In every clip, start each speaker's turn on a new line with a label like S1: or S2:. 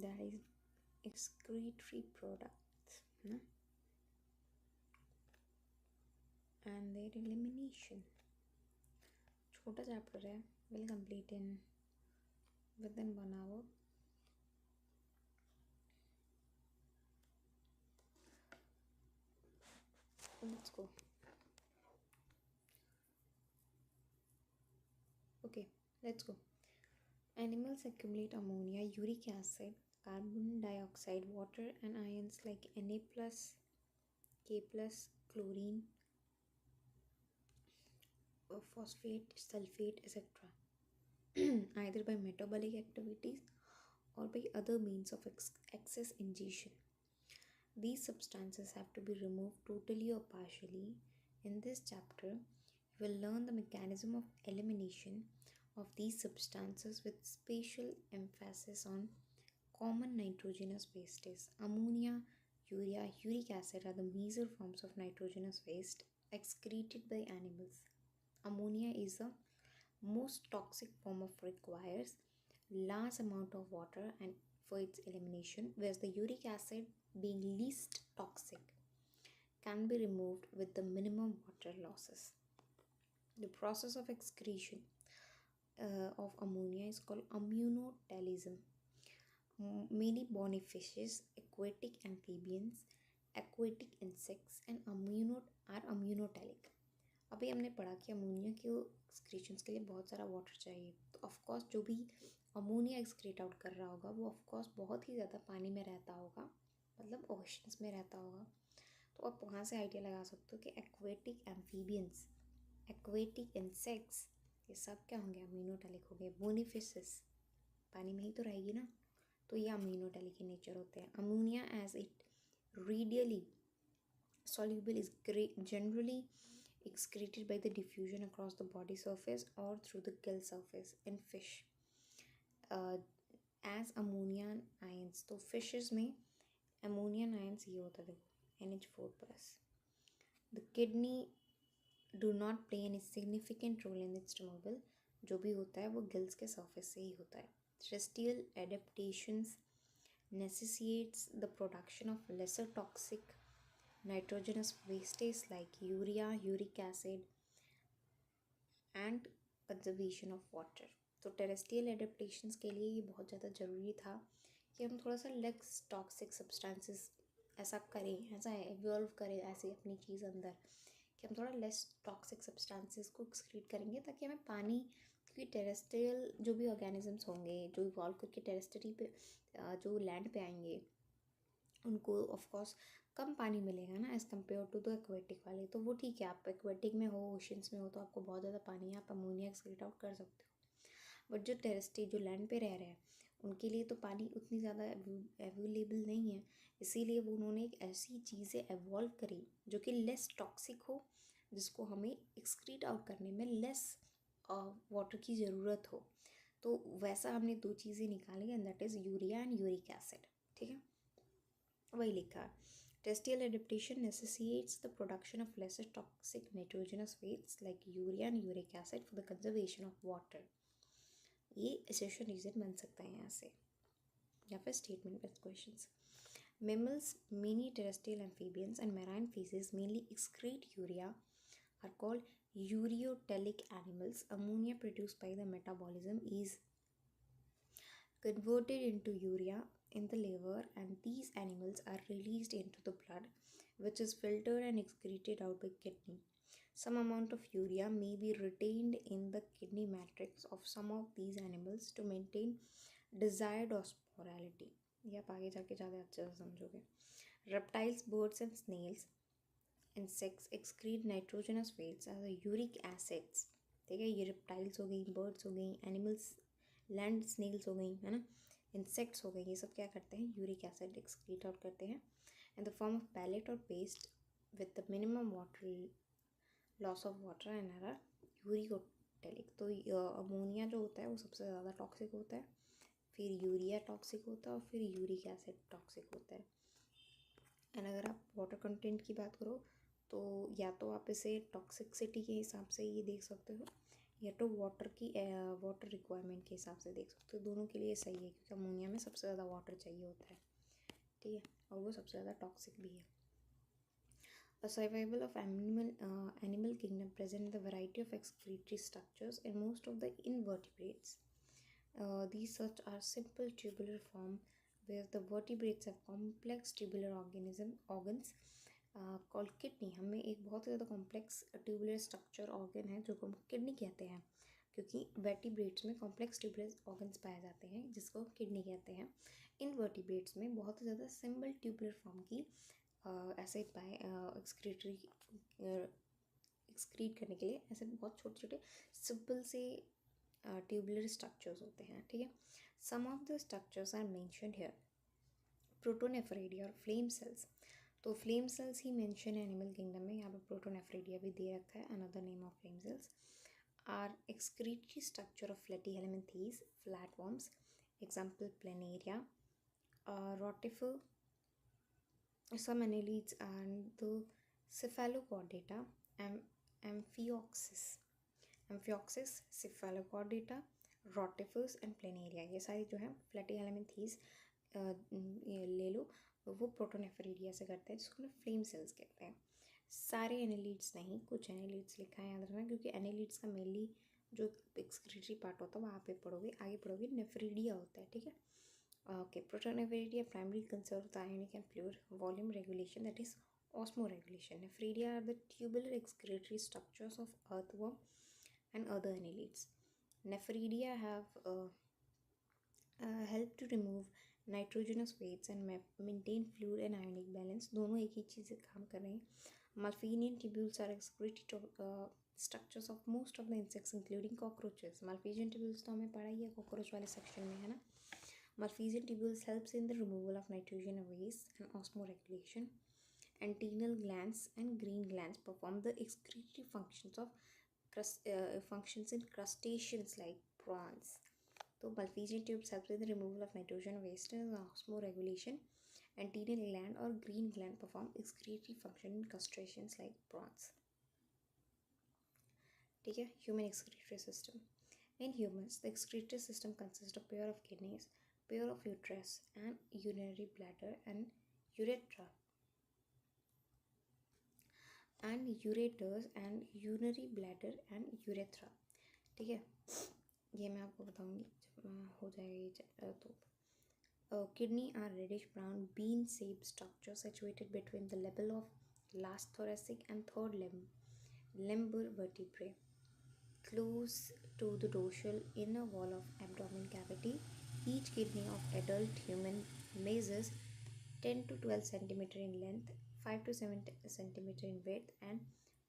S1: that is excretory products, na? And their elimination. छोटा chapter है, will complete in within 1 hour. Let's go. Okay, let's go. Animals accumulate ammonia, uric acid, carbon dioxide, water, and ions like Na plus, K plus, chlorine, phosphate, sulfate, etc. either by metabolic activities or by other means of excess ingestion. These substances have to be removed totally or partially. In this chapter, we will learn the mechanism of elimination of these substances with special emphasis on common nitrogenous wastes. Ammonia, urea, uric acid are the major forms of nitrogenous waste excreted by animals. Ammonia is the most toxic form of requires large amount of water and for its elimination, whereas the uric acid being least toxic can be removed with the minimum water losses. The process of excretion of ammonia is called immunotalism. Many bony fishes, aquatic amphibians, aquatic insects and are immunotelic. अभी हमने पढ़ा कि ammonia के एक्सक्रीशंस के लिए बहुत सारा water चाहिए, तो ऑफकोर्स जो भी अमोनिया एक्सक्रीट आउट कर रहा होगा वो ऑफकोर्स बहुत ही ज़्यादा पानी में रहता होगा, मतलब ओशंस में रहता होगा. तो आप वहाँ से आइडिया लगा सकते हो कि एक्वेटिक एम्फीबियंस, एक्वेटिक इंसेक्ट्स, ये सब क्या होंगे, अमीनोटेलिक हो गए. बोनी फिशेस पानी में ही तो रहेगी ना, तो ये अमीनोटेलिक के नेचर होते हैं. Ammonia as it readily soluble is generally excreted by the diffusion across the body surface or through the gill surface in fish as ammonia ions. तो fishes में ammonium ions ये होता है, देखो NH4 plus. The kidney do not play any significant role in its removal. जो भी होता है वो गिल्स के surface से ही होता है. Terrestrial adaptations necessitates the production of lesser toxic nitrogenous wastes like urea, uric acid and conservation of water. तो टेरेस्ट्रियल एडेप्टेशंस के लिए ये बहुत ज़्यादा ज़रूरी था कि हम थोड़ा सा लेस टॉक्सिक सब्सटेंसेस ऐसा करें, ऐसा एवॉल्व करें ऐसे अपनी चीज़ अंदर कि हम थोड़ा लेस टॉक्सिक सब्सटेंसेस को एक्सक्रीट करेंगे ताकि हमें पानी, क्योंकि टेरेस्ट्रियल जो भी ऑर्गेनिजम्स होंगे जो इवॉल्व करके टेरेस्ट्री पे जो लैंड पे आएंगे उनको ऑफकोर्स कम पानी मिलेगा ना as compare to the aquatic वाले. तो वो ठीक है, आप एक्वेटिक में हो, ओशंस में हो, तो आपको बहुत ज़्यादा पानी, आप अमोनिया एक्सक्रीट आउट कर सकते हो. बट जो टेरेस्ट्री, जो लैंड पे रह रहे हैं, उनके लिए तो पानी उतनी ज़्यादा अवेलेबल नहीं है. इसीलिए वो उन्होंने एक ऐसी चीज़ें एवॉल्व करी जो कि लेस टॉक्सिक हो, जिसको हमें एक्सक्रीट आउट करने में लेस वाटर की ज़रूरत हो. तो वैसा हमने 2 चीज़ें निकाली and that is urea and uric acid. ठीक है, वही लिखा है. Terrestrial adaptation necessitates the production of lesser toxic nitrogenous wastes like urea and uric acid for the conservation of water. ये assertion reason बन सकता है यहाँ से, या फिर statement based questions. Mammals, many terrestrial amphibians and marine fishes mainly excrete urea are called ureotelic animals. Ammonia produced by the metabolism is converted into urea in the liver and these animals are released into the blood which is filtered and excreted out by kidney. Some amount of urea may be retained in the kidney matrix of some of these animals to maintain desired osmolality. ये आप आगे जाके ज़्यादा अच्छे से समझोगे. Reptiles, birds and snails, insects excrete nitrogenous wastes as uric acids. ठीक है, ये reptiles हो गई, birds हो गई, animals, लैंड स्नेल्स हो गई, है ना, इंसेक्ट्स हो गए, ये सब क्या करते हैं, यूरिक एसिड एक्सक्रीट आउट करते हैं in the form of pellet और paste with the minimum water loss of water and are uricotelic. तो अमोनिया जो होता है वो सबसे ज़्यादा टॉक्सिक होता है, फिर यूरिया टॉक्सिक होता है और फिर यूरिक एसिड टॉक्सिक होता है. एंड अगर आप वाटर कंटेंट की बात करो तो या तो आप इसे टॉक्सिसिटी के हिसाब से ये देख सकते हो या तो वाटर रिक्वायरमेंट के हिसाब से देख सकते हो, दोनों के लिए सही है क्योंकि अमोनिया में सबसे ज़्यादा वाटर चाहिए होता है, ठीक है, और वो सबसे ज़्यादा टॉक्सिक भी है. A survival of animal kingdom present the variety of excretory structures in most of the invertebrates. These such are simple tubular form, where the vertebrates have complex tubular organs called kidney. हमें एक बहुत ज़्यादा complex tubular structure organ है जो हम kidney कहते हैं, क्योंकि वर्टिब्रेट्स में कॉम्प्लेक्स ट्यूबुलर ऑर्गन्स पाए जाते हैं जिसको किडनी कहते हैं. इन वर्टिब्रेट्स में बहुत ज़्यादा सिंपल ट्यूबुलर फॉर्म की ऐसे पाए एक्सक्रीट करने के लिए ऐसे बहुत छोटे छोटे सिंपल से ट्यूबुलर स्ट्रक्चर्स होते हैं, ठीक है. Some of the structures are mentioned here. Protonephridia और फ्लेम सेल्स. तो फ्लेम सेल्स ही मेंशन है एनिमल किंगडम में, यहाँ पे प्रोटोनेफ्रेडिया भी दे रखा है, another name of flame cells. Are excretory structure of platyhelminthes flatworms, example planaria, rotifer, some annelids, and the cephalochordata, amphioxus, cephalochordata, rotifers and planaria. ये सारी जो है फ्लैटी हेलमिंथीज ले लो, वो प्रोटोनेफ्रेडिया से करते हैं जिसको ना फ्लेम सेल्स कहते हैं. सारे एनेलिड्स नहीं, कुछ एनेलिड्स लिखा है याद रखना, क्योंकि एनेलिड्स का मेनली जो एक्सक्रीटरी पार्ट होता है वहाँ पे पढ़ोगे, आगे पढ़ोगे नेफ्रीडिया होता है, ठीक है. Okay, protonephridia primarily conserve the ionic and fluid volume regulation, that is osmoregulation. Nephridia are the tubular excretory structures of earthworm and other annelids. Nephridia have help to remove nitrogenous wastes and maintain fluid and ionic balance. दोनों एक ही चीज़ से काम कर रहे हैं. Malpighian tubules are excretory structures of most of the insects including cockroaches. Malpighian tubules तो हमें पढ़ा ही है cockroach वाले section में, है ना. Malpighian tubules helps in the removal of nitrogen waste and osmoregulation. Antennal glands and green glands perform the excretory functions in crustaceans like prawns. So Malpighian tubes help in the removal of nitrogen waste and osmoregulation. Antennal gland or green gland perform excretory function in crustaceans like prawns. ठीक है. Human excretory system. In humans, the excretory system consists of pair of kidneys, pair of uterus and urinary bladder and urethra, and ureters and urinary bladder and urethra, ठीक है. ये मैं आपको बताऊंगी जब हो जाएगा ये तो. Kidney are reddish brown bean shaped structure situated between the level of last thoracic and third lumbar vertebrae, close to the dorsal inner wall of abdomen cavity. Each kidney of adult human measures 10 to 12 centimeter in length, 5 to 7 centimeter in width, and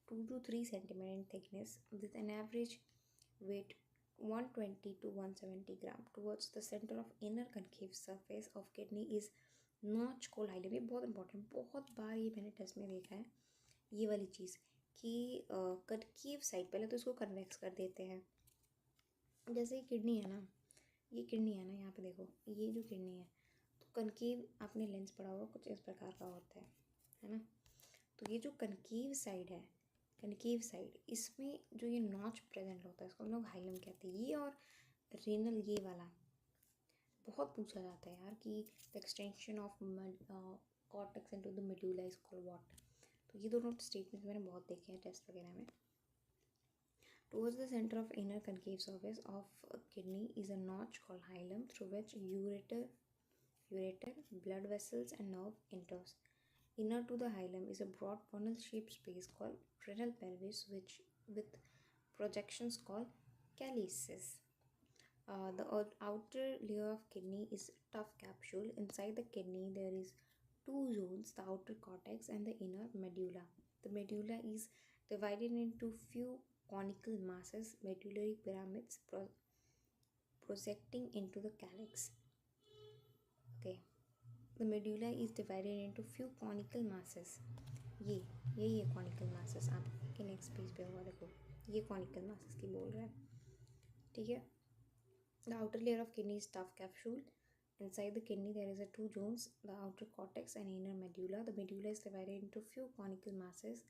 S1: 2 to 3 centimeter in thickness, with an average weight 120 to 170 gram. Towards the center of inner concave surface of kidney is notch called hilum. ये बहुत important, बहुत बार ये मैंने test में देखा है ये वाली चीज़ कि कनकेव साइड, पहले तो इसको कन्वेक्स कर देते हैं. जैसे किडनी है ना, ये किडनी है ना, यहाँ पे देखो ये जो किडनी है तो कनकेव, आपने लेंस पढ़ा होगा, कुछ इस प्रकार का होता है ना. तो ये जो कनकेव साइड है, कनकेव साइड, इसमें जो ये नॉच प्रेजेंट होता है इसको हम लोग हाइलम कहते हैं. ये और रेनल ये वाला बहुत पूछा जाता है यार कि the extension of cortex into the medulla is called what. तो ये दोनों स्टेटमेंट्स मैंने बहुत देखे हैं टेस्ट वगैरह में. Towards the center of inner concave surface of a kidney is a notch called hilum through which ureter, blood vessels and nerve enters. Inner to the hilum is a broad funnel-shaped space called renal pelvis, which with projections called calyces. The outer layer of kidney is a tough capsule. Inside the kidney there is two zones, the outer cortex and the inner medulla. The medulla is divided into few conical masses, medullary pyramids projecting into the calyx. Okay, the medulla is divided into few conical masses. यही है conical masses. आपके next page पे होगा, देखो ये conical masses की बोल रहा है, ठीक है. The outer layer of kidney is tough capsule. Inside the kidney there is a two zones, the outer cortex and inner medulla. The medulla is divided into few conical masses,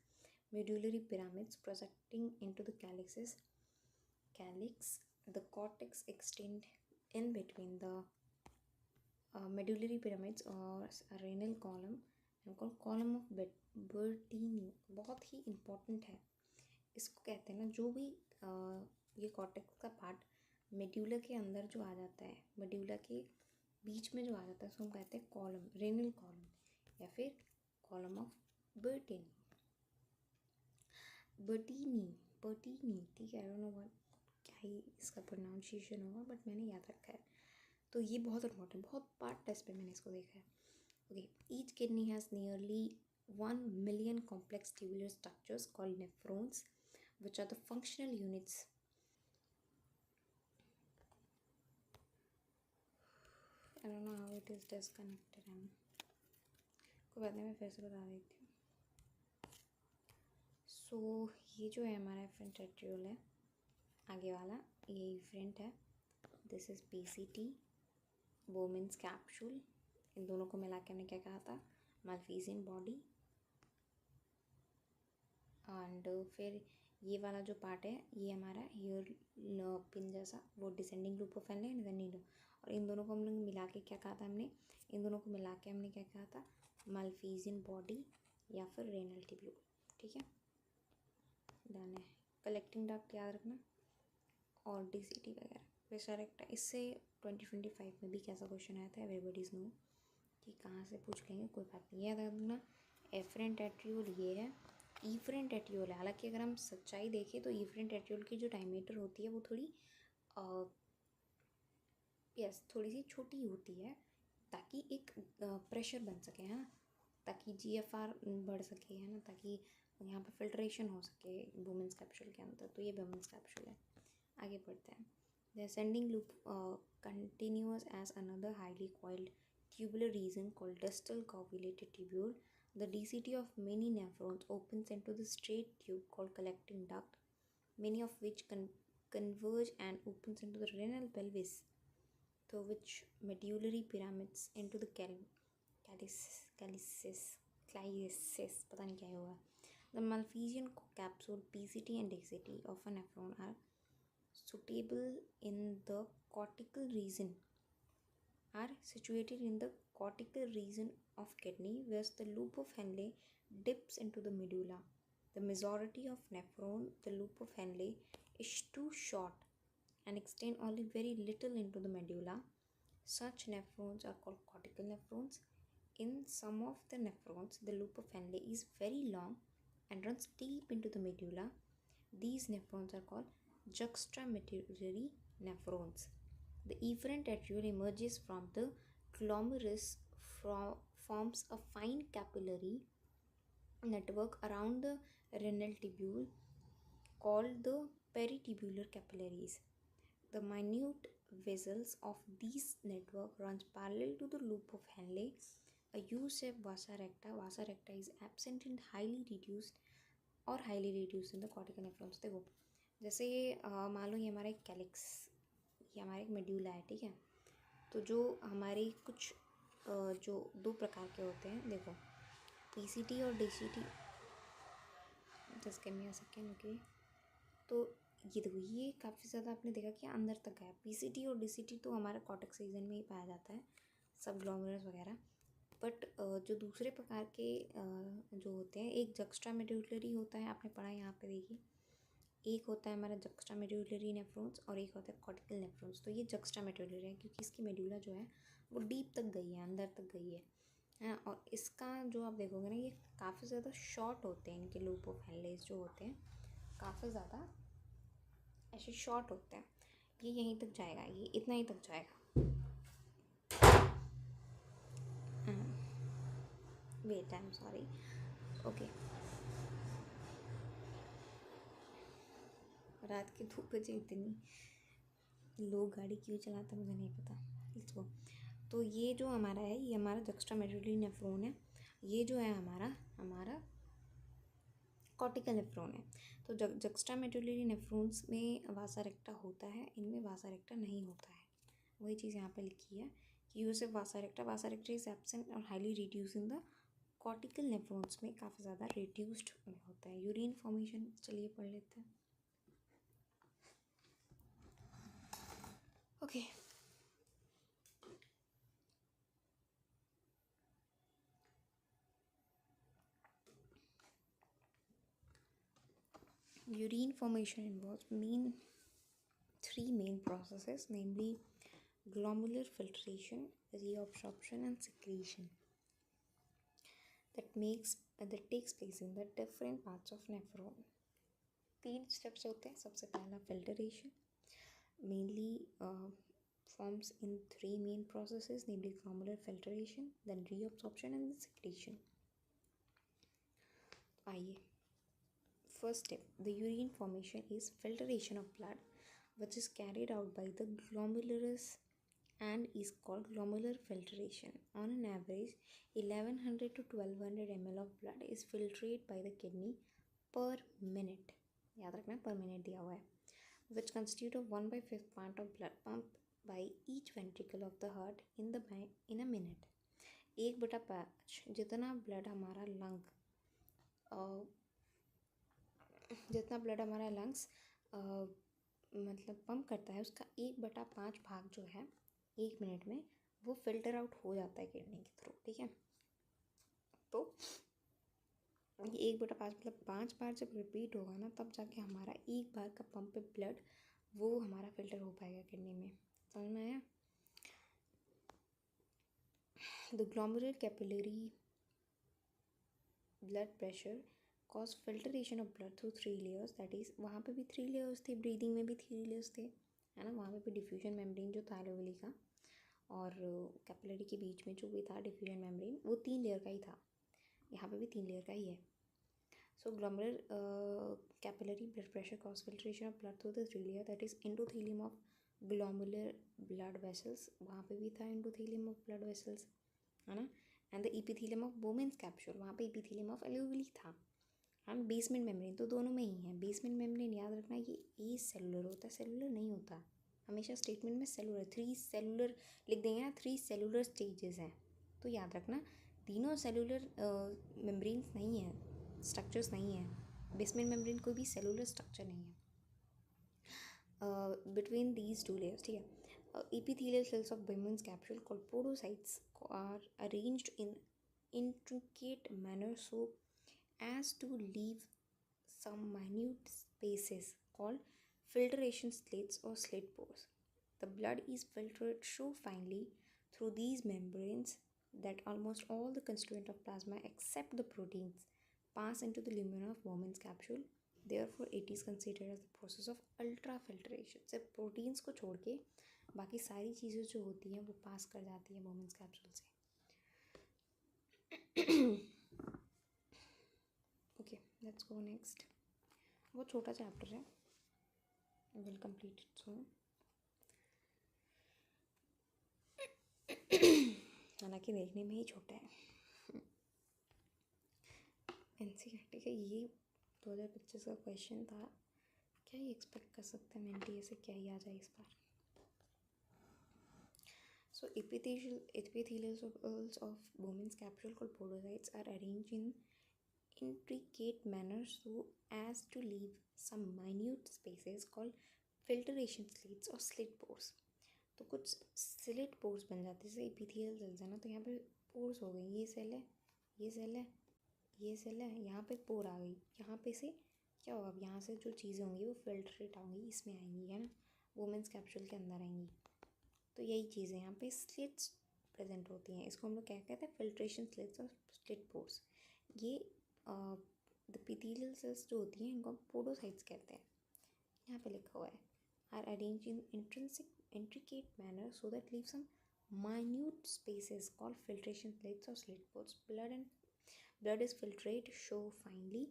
S1: medullary pyramids projecting into the calyces. calyx, the cortex extend in between the medullary pyramids or renal column and called column of Bertini. बहुत ही important है, इसको कहते हैं ना जो भी ये cortex का पार्ट मेड्यूला के अंदर जो आ जाता है, मेड्यूला के बीच में जो आ जाता है उसको हम कहते हैं कॉलम, रेनल कॉलम या फिर कॉलम ऑफ बर्टिनी, बर्टिनी ठीक है। आई डोंट नो व्हाट क्या ही इसका प्रोनाउंसिएशन होगा बट मैंने याद रखा है। तो ये बहुत इंपॉर्टेंट, बहुत पार्ट टेस्ट पे मैंने इसको देखा है। Okay, each kidney has nearly 1 million complex tubular structures called nephrons, which are the functional units. I don't know how it is disconnected. कोई बात नहीं, मैं फिर से बता देती हूँ। सो ये जो है हमारा एफरेंट एट्रियोल है, आगे वाला ये इफरेंट है, this is PCT, Bowman's capsule, इन दोनों को मिला के हमने क्या कहा था, माल्फीजियन बॉडी। एंड फिर ये वाला जो पार्ट है ये हमारा हियर पिन जैसा, वो descending loop of Henle descending loop, और इन दोनों को हम लोग मिला के क्या कहा था हमने, इन दोनों को मिला के हमने क्या कहा था, माल्फीजियन बॉडी या फिर रेनल ट्यूब्यूल। ठीक है, डन है। कलेक्टिंग डक्ट याद रखना और डीसीटी वगैरह, वेसारेक्टा, इससे 2025 में भी कैसा क्वेश्चन आया था, एवरीबडीज नो कि कहाँ से पूछ लेंगे, कोई बात नहीं, याद रखना। एफरेंट एट्रियोल ये है, इफरेंट एट्रियोल है। हालांकि अगर हम सच्चाई देखें तो इफरेंट एट्रियोल की जो डायमीटर होती है वो थोड़ी थोड़ी सी छोटी होती है, ताकि एक प्रेशर बन सके, है ना, ताकि जीएफआर बढ़ सके, है ना, ताकि यहाँ पर फिल्ट्रेशन हो सके वुमेंस कैप्सूल के अंदर। तो ये वुमेंस कैप्सूल है। आगे बढ़ते हैं। The ascending loop continues as another highly coiled tubular region called distal coagulated tubule. The DCT of many nephrons opens into the straight tube called collecting duct, many of which converge and opens into the renal pelvis, through which medullary pyramids into the calycis, पता नहीं क्या होगा. The Malphizian capsule, PCT and DCT of a nephron are suitable in the cortical region, are situated in the cortical region of kidney, whereas the loop of Henle dips into the medulla. The majority of nephron, the loop of Henle is too short and extend only very little into the medulla. Such nephrons are called cortical nephrons. In some of the nephrons, the loop of Henle is very long and runs deep into the medulla. These nephrons are called juxtamedullary nephrons. The efferent arteriole emerges from the glomerulus, forms a fine capillary network around the renal tubule called the peritubular capillaries. The minute vessels of this network runs parallel to the loop of Henle. A U-shaped vasa recta. Vasa recta is absent and highly reduced in the cortical nephrons. देखो, जैसे मान लो ये हमारा एक calyx, ये हमारा एक medulla है, ठीक है। तो जो हमारे कुछ जो दो प्रकार के होते हैं, देखो पीसीटी और DCT, just give me a second, okay. तो ये देखो, ये काफ़ी ज़्यादा आपने देखा कि अंदर तक है। पीसीटी और डीसीटी तो हमारा कॉर्टेक्स रीजन में ही पाया जाता है, सब ग्लोमेरुलस वगैरह। बट जो दूसरे प्रकार के जो होते हैं, एक जक्स्ट्रामेड्यूलरी होता है, आपने पढ़ा यहाँ पे देखिए, एक होता है हमारा जक्स्ट्रामेड्यूलरी नेफ्रॉन्स और एक होता है कॉर्टिकल नेफ्रॉन्स। तो ये जक्स्ट्रामेड्यूलरी है क्योंकि इसकी मेड्यूला जो है वो डीप तक गई है, अंदर तक गई है ना। और इसका जो आप देखोगे ना, ये काफ़ी ज़्यादा शॉर्ट होते हैं, इनके लूप ऑफ हेनलेस जो होते हैं काफ़ी ज़्यादा ऐसे शॉर्ट होते हैं। ये यहीं तक जाएगा, ये इतना ही तक जाएगा। Wait, I am sorry, okay. रात के 2 बजे इतनी लोग गाड़ी क्यों चलाते मुझे नहीं पता। Let's go. तो ये जो हमारा है, ये हमारा जक्स्ट्रामेड्यूलरी नेफ्रॉन है। ये जो है हमारा कॉर्टिकल नेफ्रॉन है। तो जक्स्ट्रामेड्यूलरी नेफ्रॉन्स में वासा रेक्टा होता है, इनमें वासा रेक्टा नहीं होता है। वही चीज़ यहाँ पे लिखी है कि use vasa recta is absent और highly reduce in the cortical nephrons में काफ़ी ज़्यादा रिड्यूस्ड होता है। यूरिन फॉर्मेशन चलिए पढ़ लेते हैं। Okay. Urine formation involves three main processes, namely glomerular filtration, reabsorption, and secretion that takes place in the different parts of nephron. 3 steps होते हैं. सबसे पहला filtration, mainly forms in 3 main processes, namely glomerular filtration, then reabsorption, and then secretion. आइए, first step, the urine formation is filtration of blood, which is carried out by the glomerulus and is called glomerular filtration. On an average, 1100 to 1200 ml of blood is filtrated by the kidney per minute. याद रखना per minute दिया हुआ है. Which constitute of 1/5 part of blood pumped by each ventricle of the heart in a minute. 1/5 जितना blood हमारा lungs मतलब pump करता है, उसका 1/5 भाग जो है 1 मिनट में वो फिल्टर आउट हो जाता है किडनी के थ्रू. ठीक है, तो ये 1/5 मतलब 5 बार जब रिपीट होगा ना, तब जाके हमारा 1 बार का पंप ब्लड वो हमारा फिल्टर हो पाएगा किडनी में. समझ में आया? The glomerular capillary blood pressure cause filtration of blood through 3 layers. That is वहाँ पे भी 3 लेयर्स थे, ब्रीदिंग में भी 3 लेयर्स थे, है ना. वहाँ पे भी डिफ्यूजन मेम्ब्रेन जो था एलोवेली का, और कैपिलरी के बीच में जो भी था डिफ्यूजन मेम्ब्रेन, वो 3 लेयर का ही था. यहाँ पे भी 3 लेयर का ही है. So glomerular capillary blood pressure cause filtration of blood through the 3 layer, that is endothelium of glomerular blood vessels. वहाँ पे भी था एंडोथेलियम ऑफ ब्लड वेसल्स, है ना. And the epithelium of Bowman's capsule, वहाँ पे इपिथेलियम ऑफ एलोवेली था. हम बेसमेंट मेम्ब्रेन तो दोनों में ही है. बेसमेंट मेम्ब्रेन याद रखना ये ए सेलुलर होता है, सेलुलर नहीं होता. हमेशा स्टेटमेंट में सेलुलर 3 सेलुलर लिख देंगे ना, 3 सेलुलर स्टेजेस हैं, तो याद रखना तीनों सेलुलर मेम्ब्रेन्स नहीं है, स्ट्रक्चर्स नहीं है. बेसमेंट मेम्ब्रेन कोई भी सेलुलर स्ट्रक्चर नहीं है. बिटवीन दीज 2 लेयर्स, ठीक है. epithelial cells of Bowman's capsule called podocytes are arranged in intricate manner so as to leave some minute spaces called filtration slits or slit pores. The blood is filtered so finely through these membranes that almost all the constituent of plasma except the proteins pass into the lumen of Bowman's capsule. Therefore, it is considered as the process of ultrafiltration. सिर्फ proteins को छोड़ के बाकी सारी चीज़ें जो होती हैं वो पास कर जाती हैं Bowman's कैप्सूल से. Okay, let's go next. वो छोटा चैप्टर है, विल कंप्लीट इट सून. हालांकि देखने में ही छोटा है. एनसीईआरटी का ये 2025 का क्वेश्चन था. क्या ही एक्सपेक्ट कर सकते हैं एनटीए से, क्या ही आ जाए इस बार. So epithelial cells of Bowman's capsule called podocytes are arranged in intricate manner so as to leave some minute spaces called filtration slits or slit pores. तो कुछ slit pores बन जाते हैं. जैसे epithelial cells है ना, तो यहाँ पे pores हो गई. ये सेल है, ये सेल है, ये सेल है, यहाँ पे पोर आ गई. यहाँ पे से क्या होगा, अब यहाँ से जो चीज़ें होंगी वो फिल्ट्रेट होंगी, इसमें आएंगी, है ना, वुमेन्स कैप्सूल के अंदर आएंगी. तो यही चीज़ें यहाँ पे स्लिट्स प्रेजेंट होती हैं. इसको हम लोग क्या कहते हैं, फिल्ट्रेशन स्लिट्स और स्लिट पोर्स. ये द एपिथेलियल सेल्स जो होती हैं इनको पोडोसाइट्स कहते हैं. यहाँ पे लिखा हुआ है are arrange in intricate manner so that leave some minute spaces called filtration slits or slit pores. Blood is filtrated so finely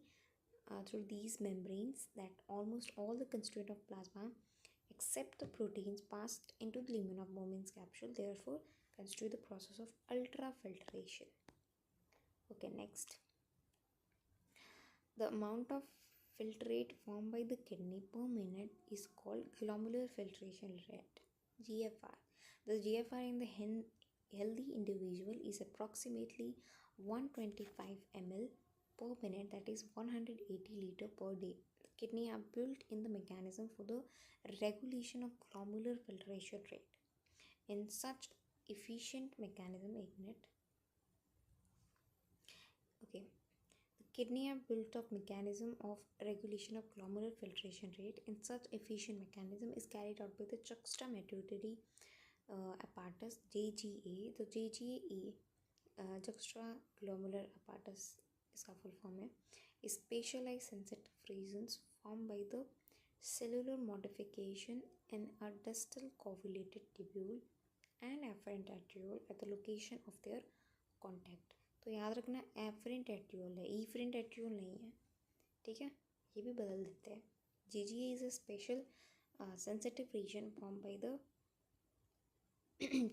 S1: through these membranes that almost all the constituent of plasma except the proteins passed into the lumen of Bowman's capsule, therefore constitute the process of ultrafiltration. Okay, next. The amount of filtrate formed by the kidney per minute is called glomerular filtration rate, GFR. The GFR in the healthy individual is approximately 125 ml per minute, that is 180 liter per day. kidney are built in the mechanism for the regulation of glomerular filtration rate. In such efficient mechanism, एक minute. Okay, the kidney are built of mechanism of regulation of glomerular filtration rate. In such efficient mechanism is carried out by the juxtamedullary apparatus JGA. The JGA juxtaglomerular apparatus इसका full form है. is specialized sensitive regions formed by the cellular modification in a distal covulated tubule and afferent arteriole at the location of their contact. तो याद रखना afferent arteriole है, efferent arteriole नहीं है, ठीक है, ये भी बदल देते हैं. JGA is a special sensitive region formed by the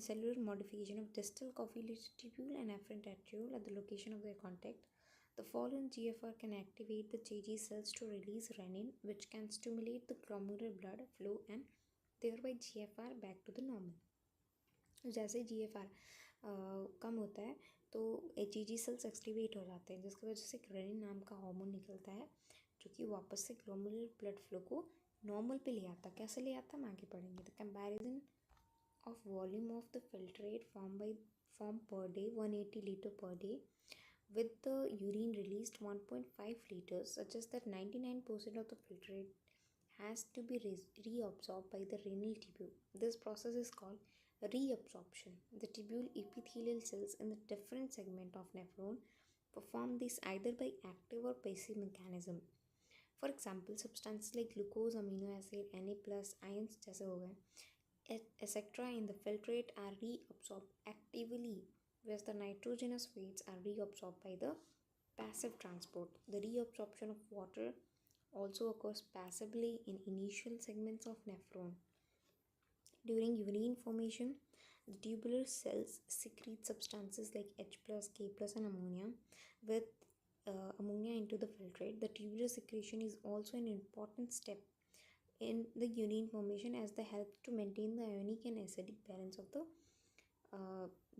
S1: cellular modification of distal covulated tubule and afferent arteriole at the location of their contact. The following GFR can activate the JG cells to release renin, which can stimulate the glomerular blood flow and thereby GFR back to the normal. जैसे GFR कम होता है तो JG cells activate हो जाते हैं, जिसकी वजह से रेनिन नाम का हार्मोन निकलता है जो कि वापस से ग्लोमेरुलर ब्लड फ्लो को नॉर्मल पे ले आता. कैसे ले आता हम आगे पढ़ेंगे. The comparison of volume of the filtrate formed per day 180 liter per day with the urine released 1.5 liters suggests that 99% of the filtrate has to be reabsorbed by the renal tubule. This process is called reabsorption. The tubule epithelial cells in the different segment of nephron perform this either by active or passive mechanism. For example, substances like glucose, amino acid, Na+, ions जैसे हो गए etc. in the filtrate are reabsorbed actively, whereas the nitrogenous weights are reabsorbed by the passive transport. The reabsorption of water also occurs passively in initial segments of nephron. During urine formation, the tubular cells secrete substances like H+, K+, and ammonia with ammonia into the filtrate. The tubular secretion is also an important step in the urine formation as they help to maintain the ionic and acidic balance of the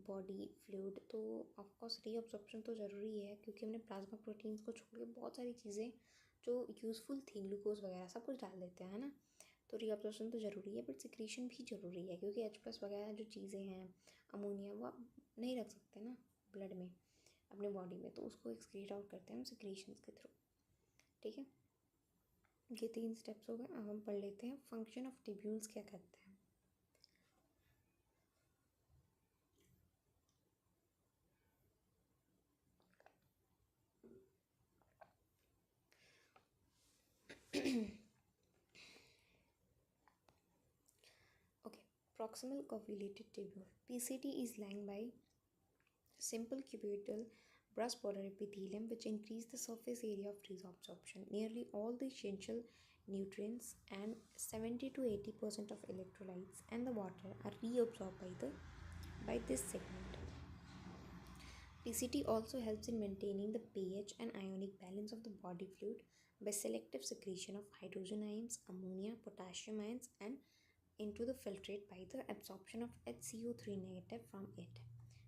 S1: body fluid. तो of course reabsorption तो ज़रूरी है क्योंकि हमने plasma proteins को छोड़ के बहुत सारी चीज़ें जो यूज़फुल थी, ग्लूकोज वगैरह सब कुछ डाल देते हैं, है ना. तो रीअब्जॉर्प्शन तो ज़रूरी है, बट सिक्रीशन भी ज़रूरी है क्योंकि H+ वगैरह जो चीज़ें हैं, अमोनिया, वो आप नहीं रख सकते ना ब्लड में अपने बॉडी में, तो उसको एक्सक्रीट आउट करते हैं हम सिक्रीशन के थ्रू. ठीक है, ये 3 स्टेप्स हो गए. अब हम पढ़ लेते हैं फंक्शन ऑफ ट्यूब्यूल्स क्या करते हैं. Okay, proximal covulated tubule. PCT is lined by simple cubital brush border epithelium which increase the surface area of resorption. Nearly all the essential nutrients and 70 to 80% of electrolytes and the water are reabsorbed by this segment. PCT also helps in maintaining the pH and ionic balance of the body fluid by selective secretion of hydrogen ions, ammonia, potassium ions and into the filtrate by the absorption of HCO3 negative from it.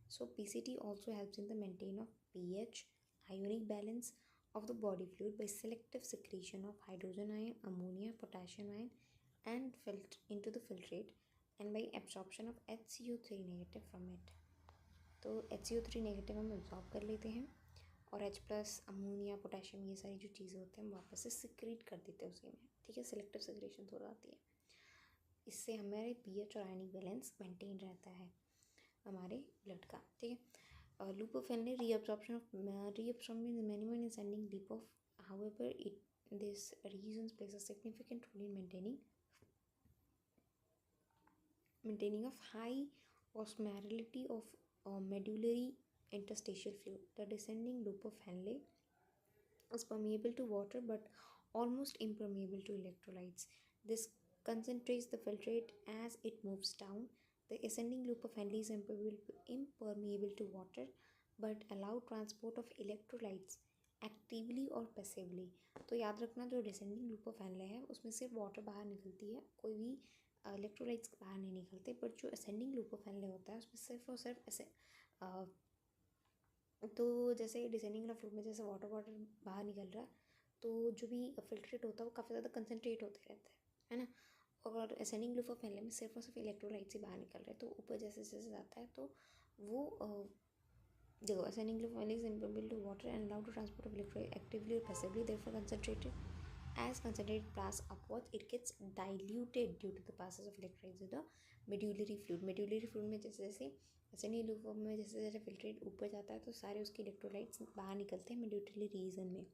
S1: So PCT also helps in the maintain of pH, ionic balance of the body fluid by selective secretion of hydrogen ion, ammonia, potassium ion and into the filtrate and by absorption of HCO3 negative from it. तो HCO3 negative हम absorb कर लेते हैं और H+, ammonia, potassium, ये सारी जो चीज़ें होते हैं हम वापस से सिक्रीट कर देते हैं उसी में. ठीक है, सिलेक्टिव सिक्रेशन हो जाती है. इससे हमारे पीएच और आयनिक बैलेंस मेंटेन रहता है हमारे ब्लड का. ठीक है, loop of Henle reabsorption means minimum in sending leap of, however this regions plays a significant role in maintaining of high osmolarity of medullary interstitial fluid. The descending loop of Henle is permeable to water but almost impermeable to electrolytes. This concentrates the filtrate as it moves down. The ascending loop of Henle is impermeable to water but allow transport of electrolytes actively और passively. तो याद रखना जो descending loop of Henle है उसमें सिर्फ water बाहर निकलती है, कोई भी इलेक्ट्रोलाइट्स बाहर नहीं निकलते. बट जो असेंडिंग लूप ऑफ हैनले होता है उसमें सिर्फ और सिर्फ ऐसे तो जैसे डिसेंडिंग लूप में जैसे वाटर बाहर निकल रहा है तो जो भी फिल्ट्रेट होता है वो काफ़ी ज़्यादा कंसनट्रेट होते रहता है ना। और असेंडिंग लूप ऑफ एनले में सिर्फ और सिर्फ इलेक्ट्रोलाइट्स ही बाहर निकल रहे हैं, तो ऊपर जैसे जैसे जाता है तो वो देखो, ascending loop of Henle is impermeable to water and allowed to transport of electrolyte actively और passively, therefore concentrated as concentrated pass upwards it gets diluted due to the passes of electrolytes in the medullary fluid. medullary fluid में जैसे जैसे ascending loop में जैसे जैसे filtrate ऊपर जाता है तो सारे उसके इलेक्ट्रोलाइट्स बाहर निकलते हैं मेड्यूलरी रीजन में,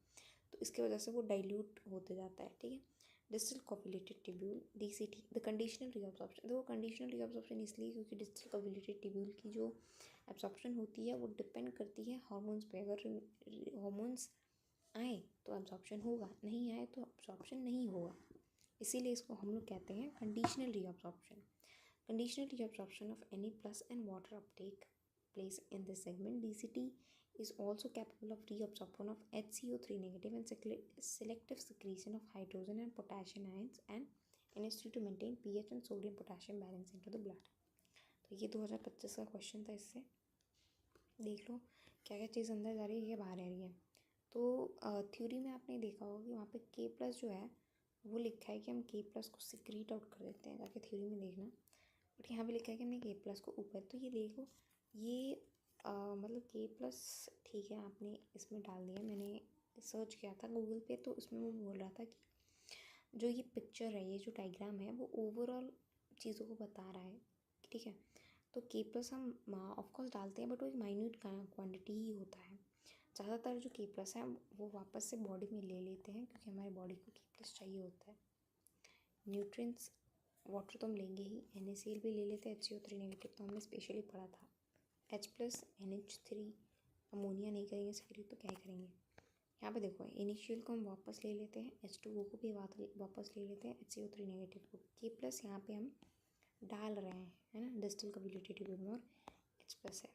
S1: तो इसकी वजह से वो डाइल्यूट होते जाता है, ठीक है। Distal convoluted tubule DCT, the conditional reabsorption. देखो कंडीशनल रीअब्सॉर्प्शन इसलिए क्योंकि डिस्टल कोवुलेटेड ट्यूब्यूल की जो एब्सॉर्प्शन होती है वो डिपेंड करती है हार्मोन्स पे। अगर हार्मोन्स आए तो एब्जॉर्प्शन होगा, नहीं आए तो एब्जॉर्प्शन नहीं होगा, इसीलिए इसको हम लोग कहते हैं conditional reabsorption. Conditional reabsorption of any plus and water Uptake place in this segment. DCT is also capable of reabsorption of HCO3 negative and selective secretion of hydrogen and potassium ions and NH3 to maintain pH and sodium potassium balance into the blood। तो ये 2025 का question था, इससे देख लो क्या क्या चीज़ अंदर जा रही है, ये बाहर आ रही है। तो थ्योरी में आपने देखा होगा कि वहाँ पे K+ जो है वो लिखा है कि हम K+ को सिक्रीट आउट कर देते हैं, जाके थ्योरी में देखना। बट यहाँ पे लिखा है कि हमने K+ को ऊपर, तो ये देखो ये मतलब K+ ठीक है आपने इसमें डाल दिया। मैंने सर्च किया था गूगल पे, तो उसमें वो बोल रहा था कि जो ये पिक्चर है, ये जो डायग्राम है वो ओवरऑल चीज़ों को बता रहा है, ठीक है। तो K+ हम ऑफकोर्स डालते हैं बट वो एक माइन्यूट क्वान्टिटी ही होता है। ज़्यादातर जो K+ है वो वापस से बॉडी में ले लेते हैं क्योंकि हमारी बॉडी को K+ चाहिए होता है। न्यूट्रिएंट्स, वाटर तो हम लेंगे ही, NaCl भी ले लेते हैं, HCO3 नेगेटिव तो हमने स्पेशली पढ़ा था। H+ NH3 अमोनिया नहीं करेंगे सिक्रीट तो क्या ही करेंगे। यहाँ पे देखो इनिशियल को हम वापस ले लेते हैं, H2O को भी वापस ले लेते हैं, HCO3 नेगेटिव को। K+ यहाँ पे हम डाल रहे हैं, है ना, डिस्टल कोवुलेटेड ट्यूब्यूल में, और H+ है।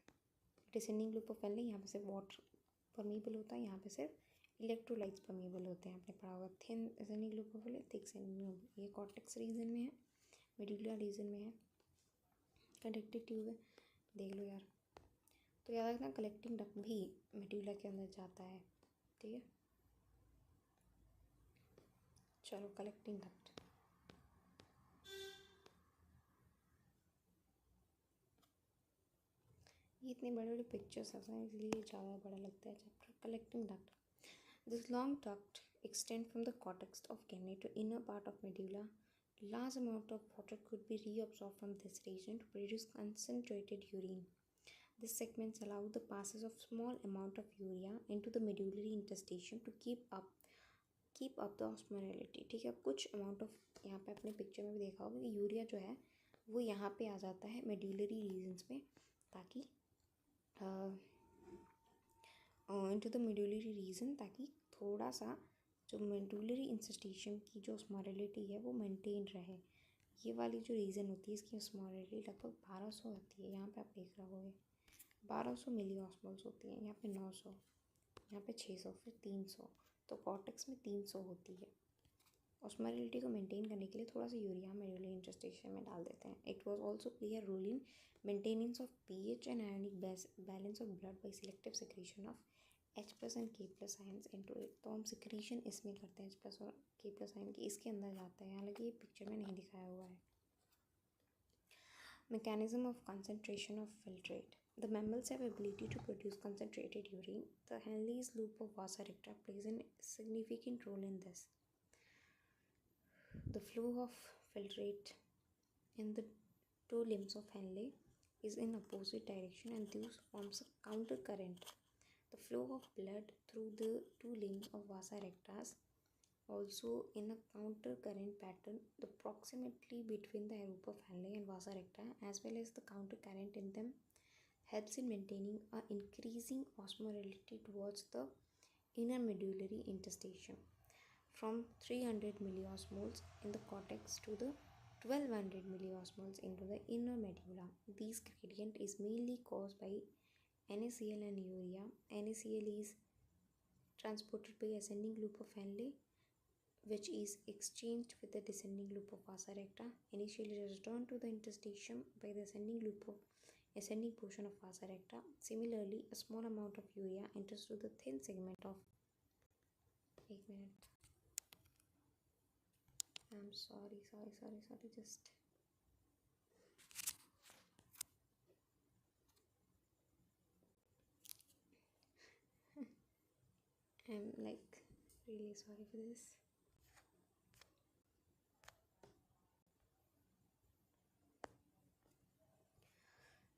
S1: डिसेंडिंग लूप ऑफ एनले, यहाँ पे सिर्फ वाटर परमीबल होता है, यहाँ पे सिर्फ इलेक्ट्रोलाइट्स परमीबल होते हैं, आपने पढ़ा होगा। Thin ascending loop of Henle, thick ascending loop, ये कॉर्टेक्स रीजन में है, मेडुला रीजन में है, कंडक्टिव ट्यूब है, देख लो यार। तो याद रखना कलेक्टिंग डक्ट भी मेडुला के अंदर जाता है, ठीक है। चलो कलेक्टिंग डक्ट, ये इतने बड़े बड़े पिक्चर्स हैं इसलिए ज़्यादा बड़ा लगता है chapter. Collecting duct, this long duct extend from the cortex of kidney to inner part of medulla. Large amount of water could be reabsorbed from this region to produce concentrated urine. This segments allow the passes of small amount of urea into the medullary interstitium to keep up the osmolality, ठीक है। कुछ amount of, यहाँ पे अपने picture में भी देखा होगा कि यूरिया जो है वो यहाँ पे आ जाता है मेड्यूलरी रीजन्स में, ताकि इनटू द मेड्यूलरी रीजन, ताकि थोड़ा सा जो मेडुलरी इंस्टिट्यूशन की जो ऑस्मोलैरिटी है वो मेंटेन रहे। ये वाली जो रीज़न होती है इसकी ऑस्मोलैरिटी लगभग 1200 होती है, यहाँ पे आप देख रहे होगे 1200 मिली ऑस्मोल्स होती हैं, यहाँ पे 900, यहाँ पे 600, फिर 300, तो कॉर्टेक्स में 300 होती है। ऑस्मोलैरिटी को मेंटेन करने के लिए थोड़ा सा यूरिया मेडुलरी इंटरस्टिशियम में डाल देते हैं। It was also play a role in maintenance of pH and ionic balance of blood by selective secretion of H+ and K+ ions into इट। तो हम सिक्रीशन इसमें करते हैं H+ और K+ आयन की, इसके अंदर जाता है, हालांकि ये पिक्चर में नहीं दिखाया हुआ है। Mechanism of concentration of filtrate. The mammals have ability to produce concentrated urine. The Henle's loop of vasa recta plays a significant role in this. The flow of filtrate in the two limbs of Henle is in opposite direction and thus forms a counter current. The flow of blood through the two limbs of vasa rectas also in a counter current pattern. The proximity between the loop of Henle and vasa recta as well as the counter current in them helps in maintaining a increasing osmolality towards the inner medullary interstitium from 300 milliosmoles in the cortex to the 1200 milliosmoles into the inner medulla. This gradient is mainly caused by NaCl and urea. NaCl is transported by ascending loop of Henle, which is exchanged with the descending loop of vasa recta. Initially returned to the interstitium by the ascending portion of vasa recta. Similarly, a small amount of urea enters through the thin segment of एक minute. I'm sorry. Just I'm like really sorry for this.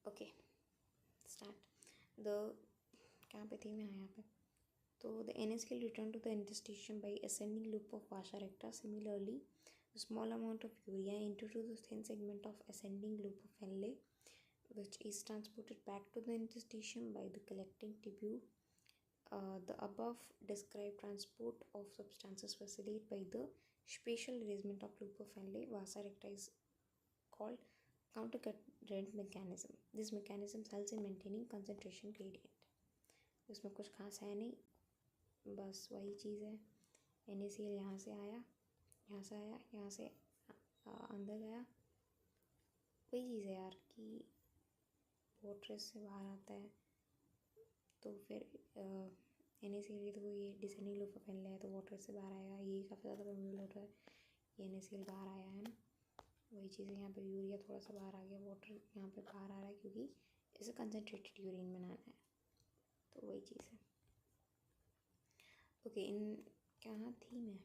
S1: Okay, start. The कहाँ पे थी मैं? यहाँ पे. So the NSK return to the interstitium by ascending loop of vasa recta. Similarly, a small amount of urea into the thin segment of ascending loop of Henle, which is transported back to the interstitium by the collecting tubule. The above described transport of substances facilitated by the spatial arrangement of loop of Henle. Vasa recta is called countercurrent mechanism. This mechanism helps in maintaining concentration gradient. इसमें कुछ खास है नहीं, बस वही चीज़ है. NaCl यहाँ से आया, यहाँ से आया, यहाँ से अंदर गया. वही चीज़ है यार कि वाटर से बाहर आता है, तो फिर NaCl तो ये डिसेंडिंग लूप ऑफ Henle है, तो वाटर से बाहर आएगा. ये काफ़ी ज़्यादा परमिएबल वाटर है, ये NaCl बाहर आया है ना. वही चीज़ है यहाँ पर. यूरिया थोड़ा सा बाहर आ गया, वाटर यहाँ पे बाहर आ रहा है क्योंकि इसे कंसनट्रेटेड यूरिन बनाना है. तो वही चीज़ है. ओके, इन कहाँ थी मैं?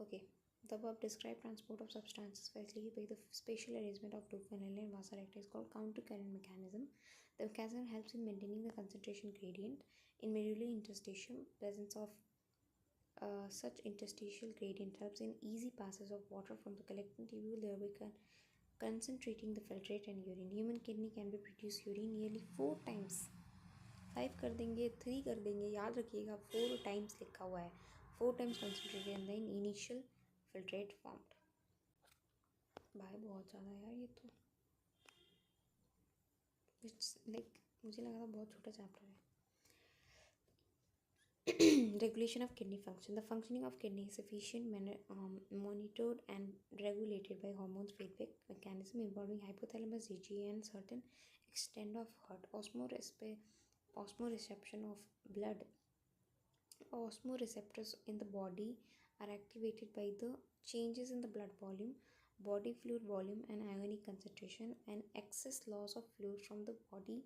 S1: Okay, the above described transport of substances facilitated by the spatial arrangement of loop and Henle and vasa recta is called countercurrent mechanism. The mechanism helps in maintaining the concentration gradient in medullary interstitium. Presence of such interstitial gradient helps in easy passes of water from the collecting tubule, thereby concentrating the filtrate and urine. Human kidney can be produce urine nearly 4 times. 5 कर देंगे, 3 कर देंगे, याद रखिएगा 4 times लिखा हुआ है. 4 times concentrated in the initial filtrate formed. भाई बहुत ज़्यादा यार ये तो. इट्स लाइक मुझे लगा था बहुत छोटा चैप्टर है. Regulation of kidney function. The functioning of kidney is efficient monitored and regulated by hormones feedback mechanism involving hypothalamus, GGA, and certain extent of heart. Osmoreception of blood. Osmoreceptors in the body are activated by the changes in the blood volume, body fluid volume, and ionic concentration. And excess loss of fluid from the body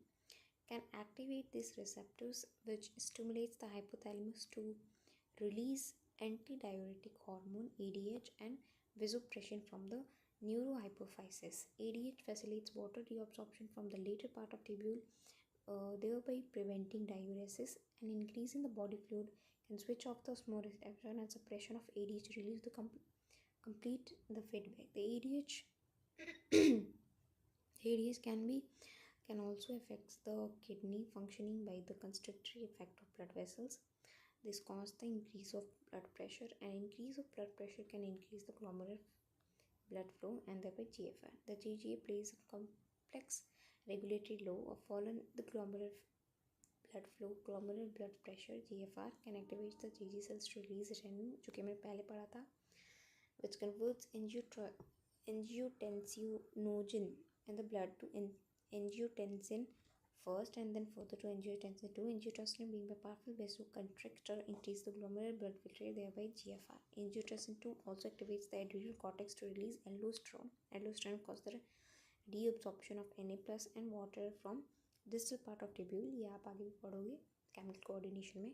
S1: can activate these receptors, which stimulates the hypothalamus to release antidiuretic hormone ADH and vasopressin from the neurohypophysis. ADH facilitates water reabsorption from the later part of tubule, thereby preventing diuresis. And increase in the body fluid can switch off the osmoreceptor, and suppression of ADH release the complete the feedback. The ADH can also affect the kidney functioning by the constrictory effect of blood vessels. This causes the increase of blood pressure, and increase of blood pressure can increase the glomerular blood flow and thereby GFR. The GGA plays a complex regulatory role of following the glomerular blood flow. Glomerular blood pressure GFR can activate the GG cells to release renin, जो कि मैंने पहले पढ़ा था, which converts angiotensinogen in the blood to angiotensin first and then further to angiotensin 2. Angiotensin being a powerful vasoconstrictor increases the glomerular blood filtrate, thereby GFR. Angiotensin 2 also activates the adrenal cortex to release aldosterone. Aldosterone causes the reabsorption of Na plus and water from distal part of tubule. ये आप आगे भी पढ़ोगे chemical coordination में.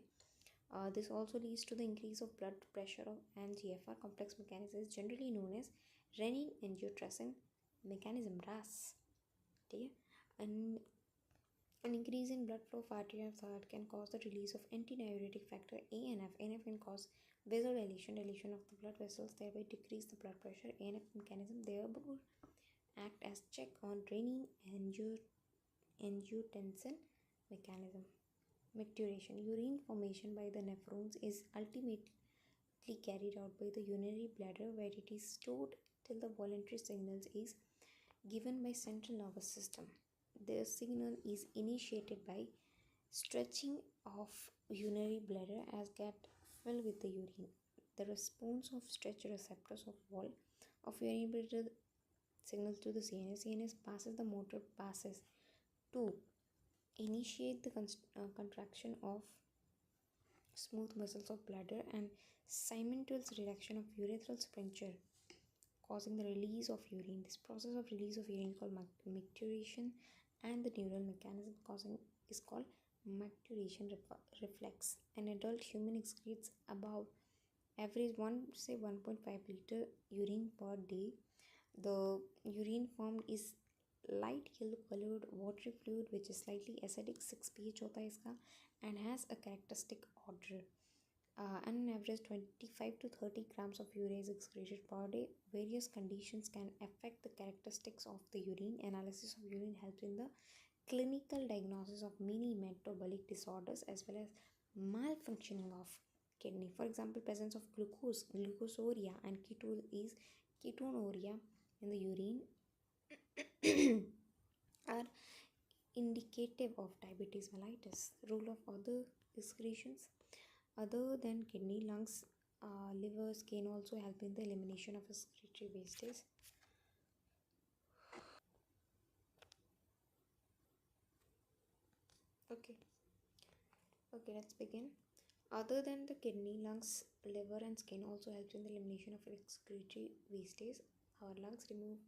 S1: This also leads to the increase of blood pressure and GFR. Complex mechanism is generally known as renin-angiotensin mechanism, RAS. ठीक है. An increase in blood flow of artery and heart can cause the release of antidiuretic factor ANF. ANF can cause vasodilation, dilation of the blood vessels, thereby decrease the blood pressure. ANF mechanism therefore act as check on renin-angiotensin mechanism. Micturition. Urine formation by the nephrons is ultimately carried out by the urinary bladder, where it is stored till the voluntary signals is given by central nervous system. The signal is initiated by stretching of urinary bladder as get filled with the urine. The response of stretch receptors of wall of urinary bladder signals to the CNS. CNS passes the motor passes to initiate the contraction of smooth muscles of bladder, and simultaneous reduction of urethral pressure, causing the release of urine. This process of release of urine is called micturition, and the neural mechanism causing is called micturition reflex. An adult human excretes about average 1.5 liter urine per day. The urine formed is light yellow colored watery fluid which is slightly acidic, 6 pH होता है इसका, and has a characteristic odor. And an average 25 to 30 grams of urea is excreted per day. Various conditions can affect the characteristics of the urine. Analysis of urine helps in the clinical diagnosis of many metabolic disorders as well as malfunctioning of kidney. For example, presence of glucosuria, and ketonuria in the urine are indicative of diabetes mellitus. Role of other excretions other than kidney, lungs, liver, skin also help in the elimination of excretory wastes. Okay, let's begin. Other than the kidney, lungs, liver, and skin also helps in the elimination of excretory wastes. Our lungs remove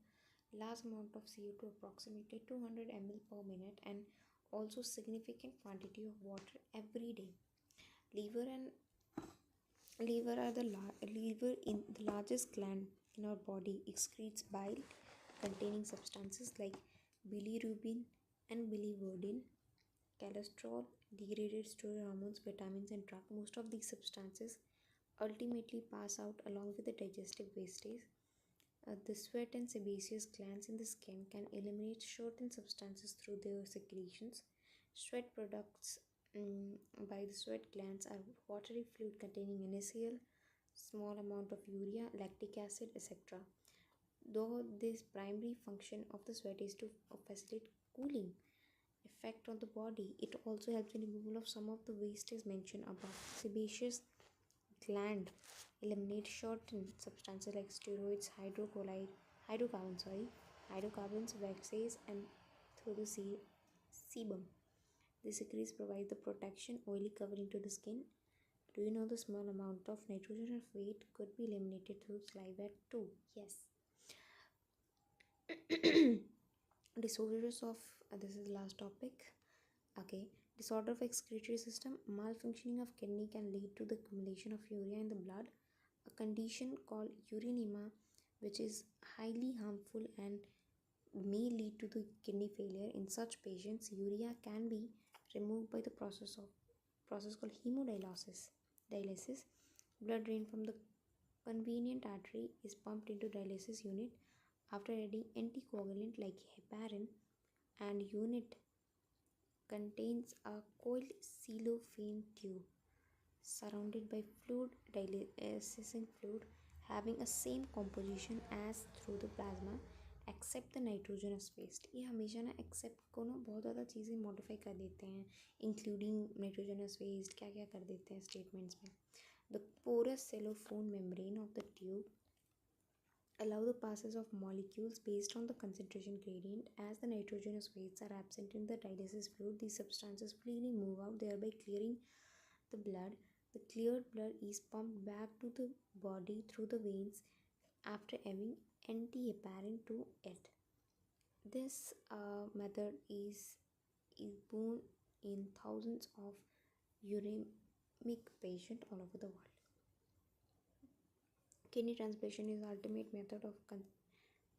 S1: large amount of CO2, approximately 200 ml per minute, and also significant quantity of water every day. Liver in the largest gland in our body excretes bile containing substances like bilirubin and biliverdin, cholesterol, degraded stored hormones, vitamins, and drug. Most of these substances ultimately pass out along with the digestive wastes. The sweat and sebaceous glands in the skin can eliminate certain substances through their secretions. Sweat products by the sweat glands are watery fluid containing NaCl, small amount of urea, lactic acid, etc. Though this primary function of the sweat is to facilitate cooling effect on the body, it also helps in removal of some of the wastes mentioned above. Sebaceous gland eliminate certain substances like steroids, hydrocarbons, waxes, and through the sebum. The secretions provide the protection, oily covering to the skin. Do you know the small amount of nitrogen of weight could be eliminated through saliva too? Yes. Disorders of this is the last topic. Okay. Disorder of excretory system. Malfunctioning of kidney can lead to the accumulation of urea in the blood, a condition called urinema, which is highly harmful and may lead to the kidney failure. In such patients, urea can be removed by the process called hemodialysis. Blood drained from the convenient artery is pumped into dialysis unit after adding anticoagulant like heparin, and unit contains a coiled cellophane tube surrounded by dialysing fluid having a same composition as through the plasma except the nitrogenous waste. ये हमेशा ना accept को ना बहुत ज़्यादा चीज़ें modify कर देते हैं, इंक्लूडिंग नाइट्रोजनस वेस्ट, क्या क्या कर देते हैं स्टेटमेंट्स में. The porous cellophane membrane of the tube allow the passes of molecules based on the concentration gradient. As the nitrogenous wastes are absent in the dialysis fluid, these substances freely move out, thereby clearing the blood. The cleared blood is pumped back to the body through the veins after adding anti-heparin to it. This method is born in thousands of uremic patients all over the world. Kidney transplantation is the ultimate method of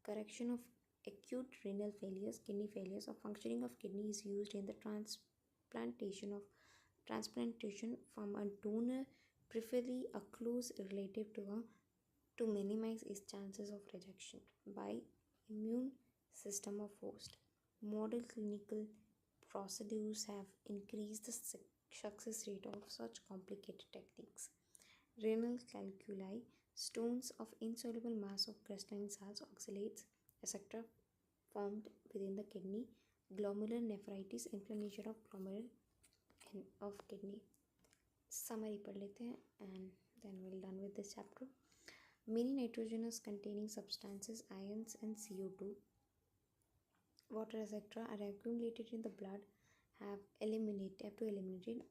S1: correction of acute renal failures, kidney failures, or functioning of kidney is used in the transplantation from a donor, preferably a close relative to minimize its chances of rejection by immune system of host. Modern clinical procedures have increased the success rate of such complicated techniques. Renal calculi, stones of insoluble mass of crystalline cells, oxalates, etc. formed within the kidney, glomerular nephritis, inflammation of glomeruli of kidney. Summary पढ़ लेते हैं and then we're done with this chapter. Many nitrogenous containing substances, ions and CO2, water etc. are accumulated in the blood, have to eliminate it.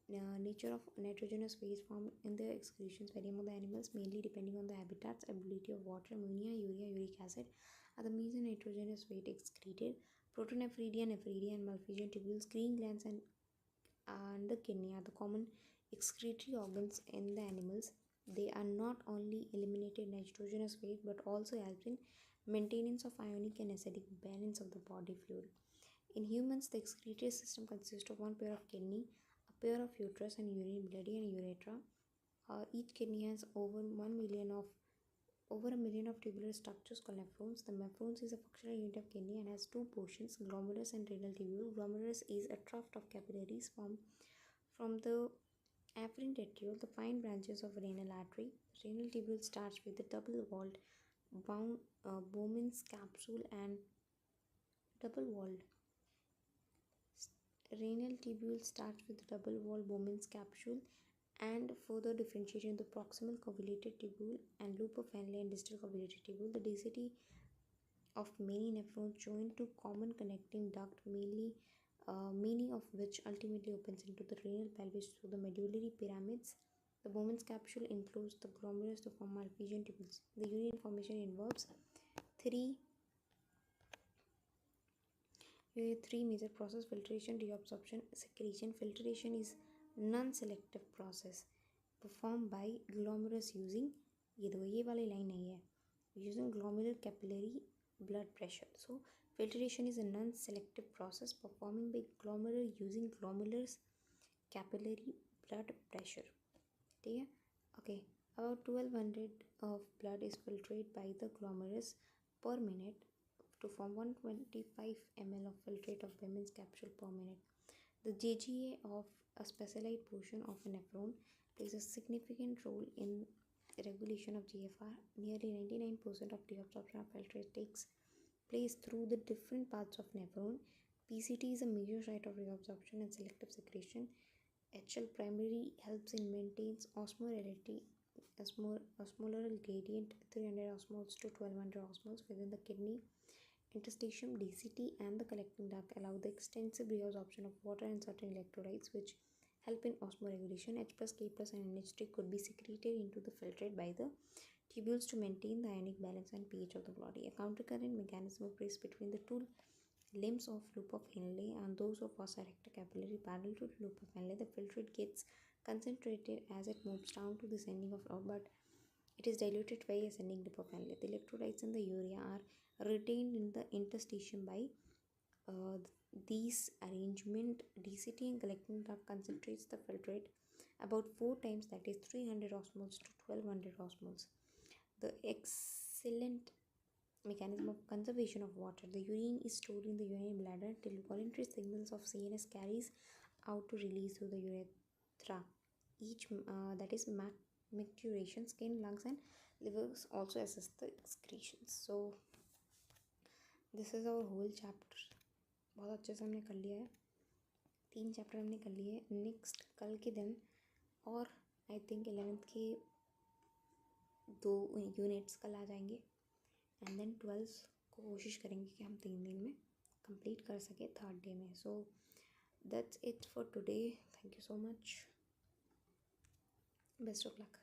S1: Nature of nitrogenous waste found in the excretions vary among the animals, mainly depending on the habitats, ability of water. Ammonia, urea, uric acid are the major nitrogenous waste excreted. Protonephridia, nephridia, and malphizian tubules, green glands, and the kidney are the common excretory organs in the animals. They are not only eliminated nitrogenous waste but also help in maintenance of ionic and acidic balance of the body fluid. In humans, the excretory system consists of one pair of kidney, a pair of uterus and urine bladder and urethra. Each kidney has over a million of tubular structures called nephrons. The nephrons is a functional unit of kidney and has two portions, glomerulus and renal tubule. Glomerulus is a tuft of capillaries formed from the afferent arteriole, the fine branches of renal artery. Renal tubule starts with the double-walled Bowman's capsule and double-walled renal tubule starts with the double-walled Bowman's capsule and further differentiated into proximal covulated tubule and loop of Henle and distal covulated tubule. The density of many nephrons join to common connecting duct, many of which ultimately opens into the renal pelvis through the medullary pyramids. The Bowman's capsule includes the glomerulus to form malphizian tubules. The urine formation involves three major process: filtration, reabsorption, secretion. Filtration is non-selective process performed by glomerulus using ये वाली line नहीं है, using glomerular capillary blood pressure. So filtration is a non-selective process performing by glomerular using glomerulus capillary blood pressure. ठीक है? Okay, about 1200 of blood is filtrated by the glomerulus per minute to form 125 ml of filtrate of Bowman's capsule per minute. The JGA of a specialized portion of a nephron plays a significant role in regulation of GFR. Nearly 99% of deabsorption of filtrate takes place through the different parts of nephron. PCT is a major site of reabsorption and selective secretion. HL primary helps in maintains osmolar gradient 300 osmoles to 1200 osmoles within the kidney interstitium. DCT and the collecting duct allow the extensive reabsorption of water and certain electrolytes which help in osmoregulation. H plus, K plus and NH3 could be secreted into the filtrate by the tubules to maintain the ionic balance and pH of the body. A countercurrent mechanism operates between the two limbs of loop of Henle and those of vasa recta capillary parallel to the loop of Henle. The filtrate gets concentrated as it moves down to the ascending of but it is diluted by ascending dip of Henle. The electrolytes in the urea are retained in the interstitium by these arrangement. DCT and collecting duct concentrates the filtrate about 4 times, that is 300 osmoles to 1200 osmoles. The excellent mechanism of conservation of water. The urine is stored in the urinary bladder till voluntary signals of CNS carries out to release through the urethra. Each that is micturition, skin, lungs and livers also assist the excretions. So this is our whole chapter. बहुत अच्छे से हमने कर लिया है, 3 chapter हमने कर लिए हैं. नेक्स्ट कल के दिन और आई थिंक 11th के 2 यूनिट्स कल आ जाएंगे एंड देन 12th को कोशिश करेंगे कि हम 3 दिन में कंप्लीट कर सके 3rd डे में. So that's it for today. Thank you so much. Best of luck.